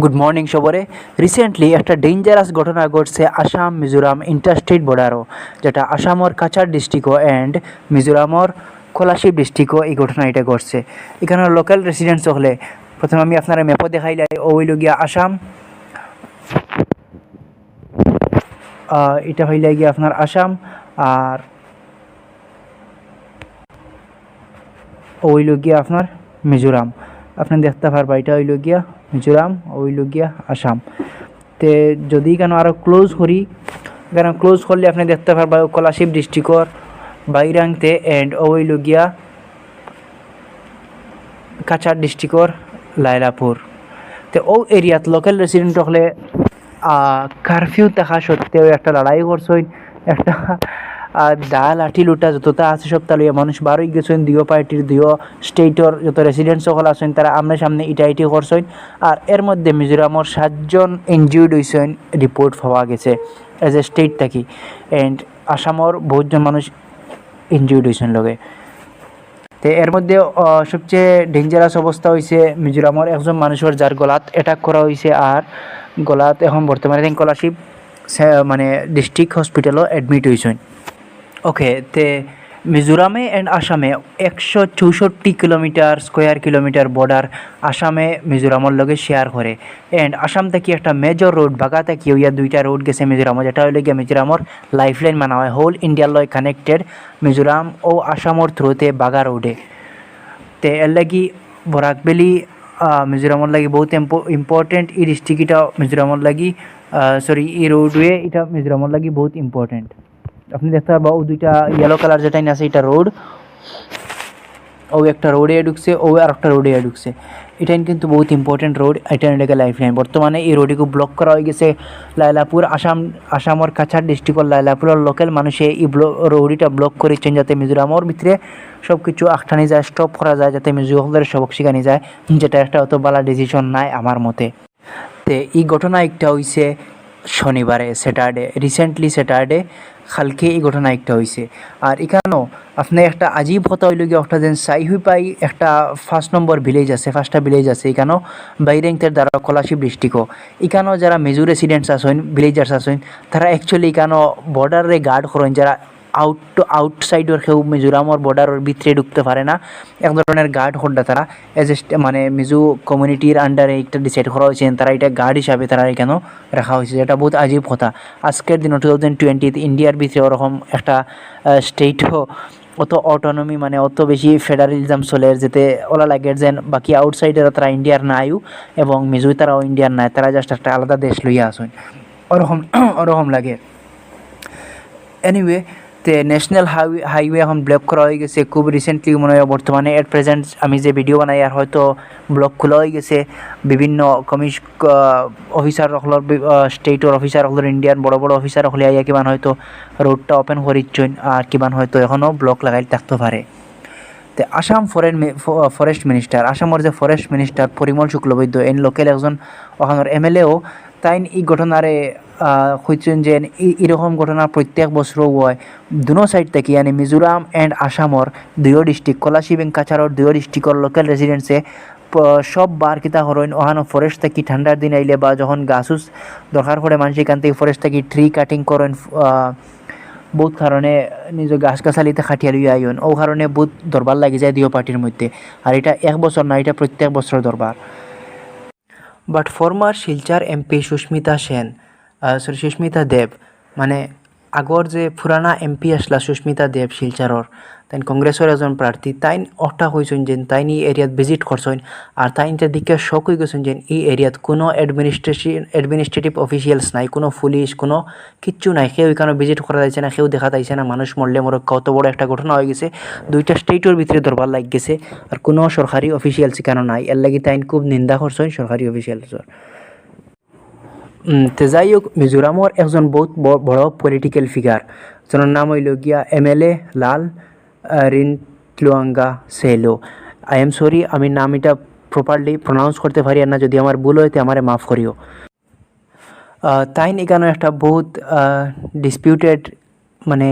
Good morning সবরে। Recently একটা dangerous ঘটনা ঘটছে আসাম মিজোরাম ইন্টারস্টেট বর্ডারও, যেটা আসামর কাছাড় ডিস্ট্রিক্টও অ্যান্ড মিজোরামর কোলাশিব ডিস্ট্রিক্টও এই ঘটনা এটা ঘটছে। এখানে লোকাল রেসিডেন্টস হলে প্রথমে আমি আপনারা ম্যাপও দেখাইলাই ওইল গিয়া আসাম, এটা হইলে গিয়া আপনার আসাম, আর ওইল গিয়া আপনার মিজোরাম। আপনি দেখতে পারবা এটা হইল গিয়া মিজোরাম, ওইল গিয়া আসাম। তে যদি কেন আরও ক্লোজ করি, কেন ক্লোজ করলে আপনি দেখতে পারবা কোলাশিব ডিস্ট্রিক্টর বাইরাংতে অ্যান্ড ওইল গিয়া কাছাড় ডিস্ট্রিক্টর লাইলাপুর। তো ও এরিয়াত লোকাল রেসিডেন্ট হলে কারফিউ থাকা সত্ত্বেও একটা লড়াই করছেন, একটা দা লাঠি লুটা যতটা আছে সব তালিয়ে মানুষ বারোই গেছেন, দুইও পার্টির দুইও স্টেটর যত রেসিডেন্ট সকল আছেন তারা আমনে সামনে ইটাইটি করছেন। আর এর মধ্যে মিজোরামর 7জন ইনজিউর্ড হয়েছেন রিপোর্ট পাওয়া গেছে এজ এ স্টেট থাকি, অ্যান্ড আসামর বহুতজন মানুষ ইনজিউর্ড হয়েছেন লগে। তো এর মধ্যে সবচেয়ে ডেঞ্জারাস অবস্থা হয়েছে মিজোরামর একজন মানুষের যার গলাত অ্যাটাক করা হয়েছে, আর গলাত এখন বর্তমানে কোলাশিব মানে ডিস্ট্রিক্ট হসপিটালও অ্যাডমিট হয়েছেন। ওকে, তে মিজোরামে অ্যান্ড আসামে 164 স্কোয়ার কিলোমিটার বর্ডার আসামে মিজোরামের লগে শেয়ার করে। অ্যান্ড আসাম থেকে একটা মেজর রোড বাগা থেকে ইয়া দুইটা রোড গেছে মিজোরামও, যেটা হইলে গিয়ে মিজোরামর লাইফলাইন মানা হয়, হোল ইন্ডিয়ার লয় কানেক্টেড মিজোরাম ও আসামর থ্রুতে বাগা রোডে। তে এর লাগি বরাক ভ্যালি মিজোরামর লাগি বহুত ইম্পর্টেন্ট। এই ডিস্ট্রিক্ট এটা মিজোরামর লাগি এই রোডওয়ে এটা মিজোরামর লাগি বহুত ইম্পর্টেন্ট। আপনি দেখতে পারবা ও দুইটা ইয়েলো কালার যেটাই আছে এটা রোড, ও একটা রোডে ঢুকছে, ও আর একটা রোডে ঢুকছে। এটা কিন্তু বহুত ইম্পর্টেন্ট রোড, এটা এটাকে লাইফ লাইন। বর্তমানে এই রোডকে ব্লক করা হয়ে গেছে লাইলাপুর আসামর কাছাড় ডিস্ট্রিক্টর লাইলাপুরের লোকাল মানুষে এই রোডটা ব্লক করেছেন যাতে মিজোরামর ভিতরে সব কিছু আখটানি যায়, স্টপ করা যায়, যাতে মিজোরামদের সবক শিখানি যায়, যেটা একটা অত ভালো ডিসিশন নাই আমার মতে। তে এই ঘটনা একটা হয়েছে শনিবারে, রিসেন্টলি স্যাটারডে কালকে এই ঘটনা একটা হয়েছে। আর এখানেও আপনি একটা আজীব কথা হইল গিয়ে একটা যেন সাইহুই পাই একটা 1 নম্বর ভিলেজ আছে, 5টা ভিলেজ আছে এখানেও বাইরেংতের দ্বারা কোলাশিব ডিস্ট্রিক্টও। এখানেও যারা মেজর রেসিডেন্টস আছেন, ভিলেজার্স আছেন, তারা অ্যাকচুয়ালি এখানেও বর্ডারে গার্ড করেন, যারা আউটসাইডর কেউ মিজোরামর বর্ডারের ভিতরে ঢুকতে পারে না, এক ধরনের গার্ড হোল্ডার তারা এজ এ মানে মিজো কমিউনিটির আন্ডারে একটা ডিসাইড করা হয়েছে, তারা এটা গার্ড হিসাবে তারা এখানেও রাখা হয়েছে, যেটা বহুত আজীব কথা। আজকের দিন 2020 ইন্ডিয়ার ভিতরে ওরকম একটা স্টেটও অত অটোনমি মানে অত বেশি ফেডারেলিজম চলে যেতে ওলা লাগে যেন বাকি আউটসাইডেরা তারা ইন্ডিয়ার নাইও এবং মিজোই তারাও ইন্ডিয়ার নাই, তারা জাস্ট একটা আলাদা দেশ লইয়া আসেন, ওরকম লাগে। এনিওয়ে, তে ন্যাশনাল হাইওয়ে এখন ব্লক করা হয়ে গেছে খুব রিসেন্টলি, মনে হয় বর্তমানে এট প্রেজেন্ট আমি যে ভিডিও বানাই আর হয়তো ব্লক খোলা হয়ে গেছে। বিভিন্ন অফিসার হলর স্টেটর অফিসার হলর ইন্ডিয়ান বড় বড় অফিসার হলে আইয়া কিমান হয়তো রোডটা ওপেন করিচ্ছেন, আর কিমান হয়তো এখনও ব্লক লাগাই থাকতে পারে। তো আসাম ফরেস্ট মিনিস্টার, আসামের যে forest minister Parimal Shuklabaidya an local একজন ওখানের এমএলএও তাই এই ঘটনারে হয়েছেন যে এরকম ঘটনা প্রত্যেক বছরও হয় দুনো সাইড থেকে, মানে মিজোরাম অ্যান্ড আসামর দুইও ডিস্ট্রিক্ট কোলাশিব এবং কাছাড়র দুইও ডিস্ট্রিক্টর লোকাল রেসিডেন্টসে সব বার কিতা হরইন ওখানো ফরেস্ট থেকে ঠান্ডার দিন আইলে বা যখন গাছ দরকার পড়ে মানুষ এখান থেকে ফরেস্ট থেকে ট্রি কাটিং করেন, বহুত কারণে নিজ গাছগাছালিতে খাটিয়া লইয়া আইন, ও কারণে বহুত দরবার লাগি যায় দুই পার্টির মধ্যে। আর এটা এক বছর না, এটা প্রত্যেক বছর দরবার। But former Silchar MP Sushmita Dev, মানে আগর যে পুরানা এমপি আসলা সুস্মিতা দেব শিলচরর, তাই কংগ্রেসের একজন প্রার্থী, তাই অটা হয়েছেন যে তাই এই এরিয়াত ভিজিট করছেন, আর তাই দিকে শখ হয়ে গেছেন যে এই এরিয়াত কোনো অ্যাডমিনিস্ট্রেটিভ অফিসিয়ালস নাই, কোনো পুলিশ কোনো কিচ্ছু নাই, কেউ এখানে ভিজিট করা যাচ্ছে না, কেউ দেখা যাচ্ছে না, মানুষ মরলে মরক, কত বড় একটা ঘটনা হয়ে গেছে, দুইটা স্টেটের ভিতরে দরবার লাগ গেছে, আর কোনো সরকারি অফিসিয়ালস এখানে নাই, এর লাগি তাই খুব নিন্দা করছেন সরকারি অফিসিয়ালসর। তো যাই হোক, মিজোরামর একজন বহুত বড় পলিটিক্যাল ফিগার, যার নাম হইল গিয়া MLA Lal Rinthluanga Sailo. I am sorry, আমি নাম এটা প্রপারলি প্রনাউন্স করতে পারি না, যদি আমার ভুল হইতে আমারে মাফ করিও। তাই এখানে একটা বহুত ডিসপিউটেড মানে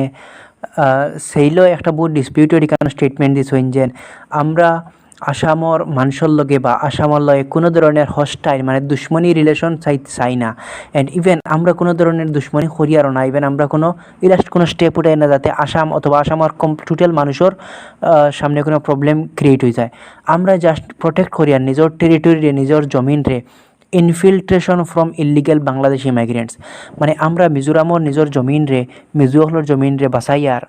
সেইলো একটা বহুত ডিসপিউটেড এখানে স্টেটমেন্ট দিয়েছেন যে আমরা আসামর মানুষের লগে বা আসামর লগে কোনো ধরনের হস্টাইল মানে দুশ্মনী রিলেশন চাই না। অ্যান্ড ইভেন আমরা কোনো ধরনের দুশ্মনী করিয়ারও না। ইভেন আমরা কোনো ইলাস্ট কোনো স্টেপ উঠাই না যাতে আসাম অথবা আসামর টোটাল মানুষের সামনে কোনো প্রবলেম ক্রিয়েট হয়ে যায়। আমরা জাস্ট প্রোটেক্ট করিয়ার নিজের টেরিটরিরে নিজের জমিনরে infiltration from illegal Bangladeshi migrants, মানে আমরা মিজোরামর নিজের জমিনরে মিজোহলর জমিনরে বাঁচাইয়ার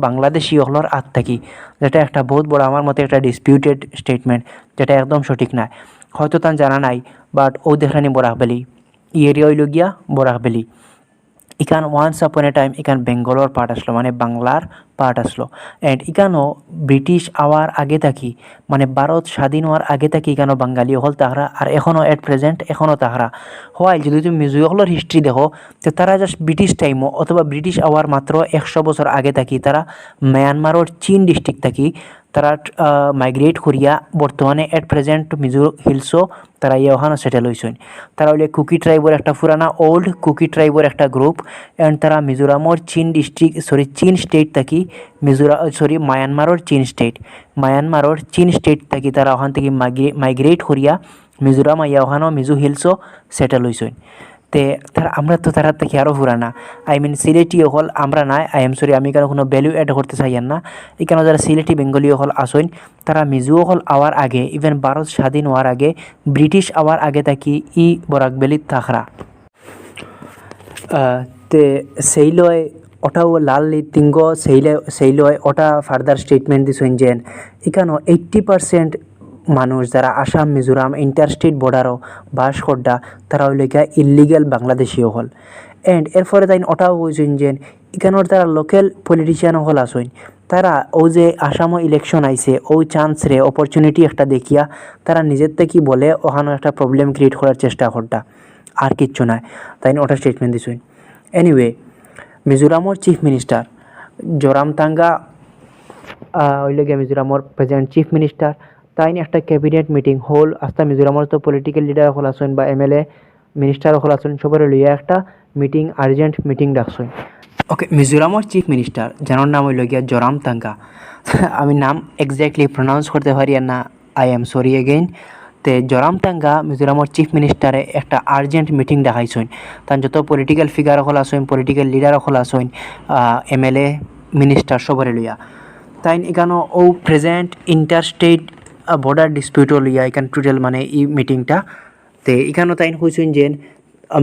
বাংলাদেশি হলর আত থাকি, যেটা একটা বহুত বড় আমার মতে একটা ডিসপিউটেড স্টেটমেন্ট, যেটা একদম সঠিক নয়। হয়তো তার জানা নাই, বাট ও দেখানি বরাকবেলি ই এরিয়া হইল গিয়া বরাকবেলি। ইকান ওয়ান্স আপন এ টাইম ইকান বেঙ্গলর পার্ট আসলো, মানে বাংলার পার্ট আসলো। অ্যান্ড ইকানো ব্রিটিশ আওয়ার আগে থাকি, মানে ভারত স্বাধীন হওয়ার আগে থাকি ইকানো বাঙালি হল তাহারা, আর এখনও এট প্রেজেন্ট এখনও তাহারা হয়। যদি তুমি মিজোহলের হিস্ট্রি দেখো, তো তারা জাস্ট ব্রিটিশ টাইমও অথবা ব্রিটিশ আওয়ার মাত্র 100 বছর আগে থাকি তারা মায়ানমারের চীন ডিস্ট্রিক্ট থাকি তারা মাইগ্রেট করিয়া বর্তমানে এট প্রেজেন্ট মিজো হিলসও তারা ওখানে সেটেল হয়েছেন। তারা হইলে কুকি ট্রাইবের একটা পুরানা ওল্ড কুকি ট্রাইবের একটা গ্রুপ। অ্যান্ড তারা মিজোরামর চীন স্টেট থাকি মায়ানমারের চীন স্টেট থাকি তারা ওখান থেকে মাইগ্রেট করিয়া মিজোরাম ওখানেও মিজো হিলসও সেটেল হয়েছেন। তে আমরা তো তারা থেকে আরও পুরানা, আই মিন সিলেটি হল আমরা নাই, আমি কেন কোনো ভ্যালু অ্যাড করতে চাইয়ান না। এখানে যারা সিলেটি বেঙ্গলি হল আসেন তারা মিজো হল আওয়ার আগে, ইভেন ভারত স্বাধীন হওয়ার আগে ব্রিটিশ আওয়ার আগে থাকি বরাকবেলিত থাকরা। তে সেই লয় ওটাও লাল তিঙ্গ সেই লয় ওটা ফার্দার স্টেটমেন্ট দিছেন যে এখানেও 80% মানুষ যারা আসাম মিজোরাম ইন্টারস্টেট বর্ডারও বাস করডা তারা হইলে গিয়া ইলিগেল বাংলাদেশীও হল। অ্যান্ড এরপরে তাই ওটাও বলছেন যে এখানোর তারা লোকাল পলিটিশিয়ান হল আসেন, তারা ও যে আসামও ইলেকশন আইছে ও চান্সরে অপরচুনিটি একটা দেখিয়া তারা নিজের থেকে বলে ওখানে একটা প্রবলেম ক্রিয়েট করার চেষ্টা করটা, আর কিচ্ছু নয়। তাই ওটা স্টেটমেন্ট দিছেন। এনিওয়ে, মিজোরামর চিফ মিনিস্টার জোরামথাঙ্গা হইলে গিয়ে মিজোরামর প্রেজেন্ট চিফ মিনিস্টার তাই একটা ক্যাবিনেট মিটিং হল আস্তা মিজোরামর তো পলিটিক্যাল লিডার হল আসেন বা এমএলএ মিনিস্টার হল আসেন সবার লইয়া একটা মিটিং আর্জেন্ট মিটিং ডাকছেন। ওকে, মিজোরামর চিফ মিনিস্টার যার নাম হইল গিয়া জোরামথাঙ্গা। আমি নাম এক্স্যাক্টলি প্রনাউন্স করতে পারি না, আই এম সরি এগেইন। তে জোরামথাঙ্গা মিজোরামর চিফ মিনিস্টারে একটা আর্জেন্ট মিটিং দেখাইছেন। তার যত পলিটিক্যাল ফিগার হল আসেন পলিটিক্যাল লিডার হল আসেন এমএলএ মিনিস্টার সবারে লইয়া। তাই এখানে ও প্রেজেন্ট ইন্টারস্টেট বর্ডার ডিসপিউটও লইয়া এখান টোটাল মানে এই মিটিংটা। তে এখানেও তাই হয়েছেন যে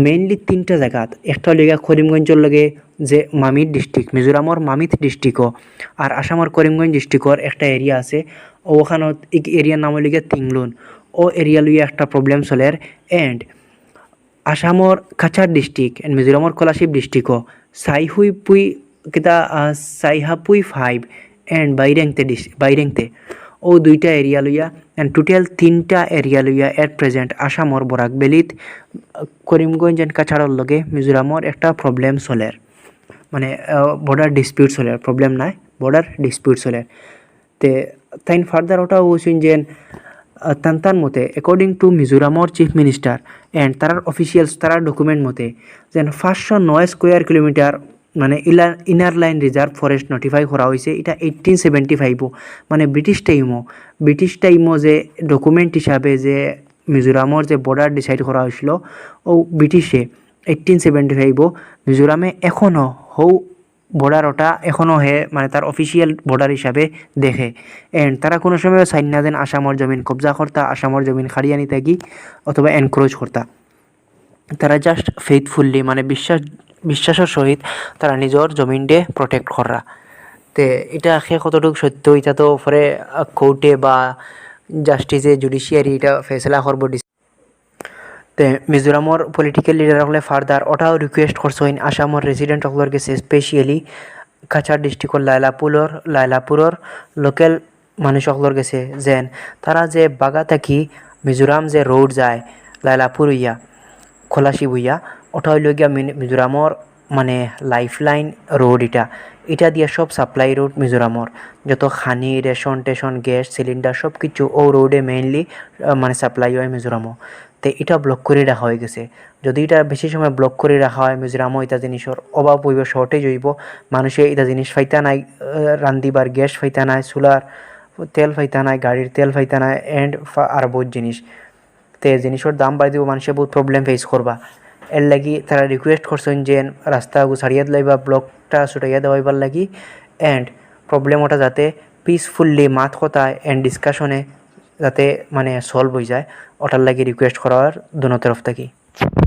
মেইনলি 3টা জায়গাত, একটা লইয়া করিমগঞ্জের লগে যে মামিত ডিস্ট্রিক্ট মিজোরামর মামিত ডিস্ট্রিক্টও আর আসামর করিমগঞ্জ ডিস্ট্রিক্টর একটা এরিয়া আছে, ওখানে এরিয়ার নাম লইয়া তিংলুন। ও এরিয়া লইয়া একটা প্রবলেম চলের। এন্ড আসামর কাছাড় ডিস্ট্রিক্ট এন্ড মিজোরামর কলাশিপ ডিস্ট্রিক্টও সাইহাপুই 5 এন্ড বাইরেংতে ও 2টা এরিয়া লইয়া এন্ড টোটাল 3টা এরিয়া লইয়া এট প্রেজেন্ট আসামর বরাকবেলিত করিমগঞ্জ এন্ড কাছাড়ের লগে মিজোরামর একটা প্রবলেম চলের, মানে বর্ডার ডিসপিউট চলের, প্রবলেম নাই বর্ডার ডিসপিউট চলের। তে তাই ফার্দার ওটাও বলছেন যে তার মতে অ্যাকর্ডিং টু মিজোরামর চিফ মিনিস্টার অ্যান্ড তারার অফিসিয়ালস তারার ডকুমেন্ট মতে যেন 509 স্কোয়ার কিলোমিটার মানে inner line reserve forest notify করা হয়েছে। এটা 1875 মানে ব্রিটিশ টাইমও যে ডকুমেন্ট হিসাবে যে মিজোরামর যে বর্ডার ডিসাইড করা হয়েছিল ও ব্রিটিশে 1875 মিজোরামে এখনও বর্ডার ওটা এখনও মানে তার অফিসিয়াল বর্ডার হিসাবে দেখে। এন্ড তারা কোনো সময় সাইন না দেন আসামর জমিন কবজা করতা, আসামর জমিন খাড়িয়া নিতে গি অথবা এনক্রোচ করতা। তারা জাস্ট ফেইথফুল্লি মানে বিশ্বাসের সহিত তারা নিজের জমিনকে প্রটেক্ট করা। তে এটা কতটুকু সত্য এটা তো পরে কোর্টে বা জাস্টিসে জুডিশিয়ারি এটা ফেসলা করব। তে মিজোরামর পলিটিক্যাল লিডার হলে ফার্দার ওটাও রিকোয়েস্ট করছেন আসামর রেসিডেন্ট হকলের কাছে, স্পেশালি কাছাড় ডিস্ট্রিক্টর লাইলাপুরের লোকাল মানুষ হকলের কাছে যেন তারা যে বাগা থাকি মিজোরাম যে রোড যায় লাইলাপুর হইয়া খোলাশি হইয়া ওটা হইল গিয়া মিজোরামর মানে লাইফলাইন রোড। এটা দিয়ে সব সাপ্লাই রোড মিজোরামর যত খানি রেশন টেশন গ্যাস সিলিন্ডার সব কিছু ও রোডে মেইনলি মানে সাপ্লাই হয় মিজোরামও। তো এটা ব্লক করে রাখা হয়ে গেছে। যদি এটা বেশি সময় ব্লক করে রাখা হয় মিজোরামও এটা জিনিসের অভাব হইব, শর্টেজ হইব, মানুষে এটা জিনিস ফাইতা নাই রান্দিবার গ্যাস ফাইতা নাই, সোলার তেল পাইতা নাই, গাড়ির তেল পাইতা নাই এন্ড আর বহুত জিনিস। তে জিনিসের দাম বাড়ি দিব, মানুষে বহুত প্রবলেম ফেস করবা। এর লাগি তারা রিকোয়েস্ট করছেন যে রাস্তা ছাড়িয়ে দিলাই বা ব্লকটা ছুটাইয়া দেওয়াইবার লাগি এন্ড প্রবলেম ওটা যাতে পিসফুললি মাত কথা এন্ড ডিসকাশনে যাতে মানে সলভ হয়ে যায়, ওটার লাগি রিকোয়েস্ট করার দোনো তরফ থেকে।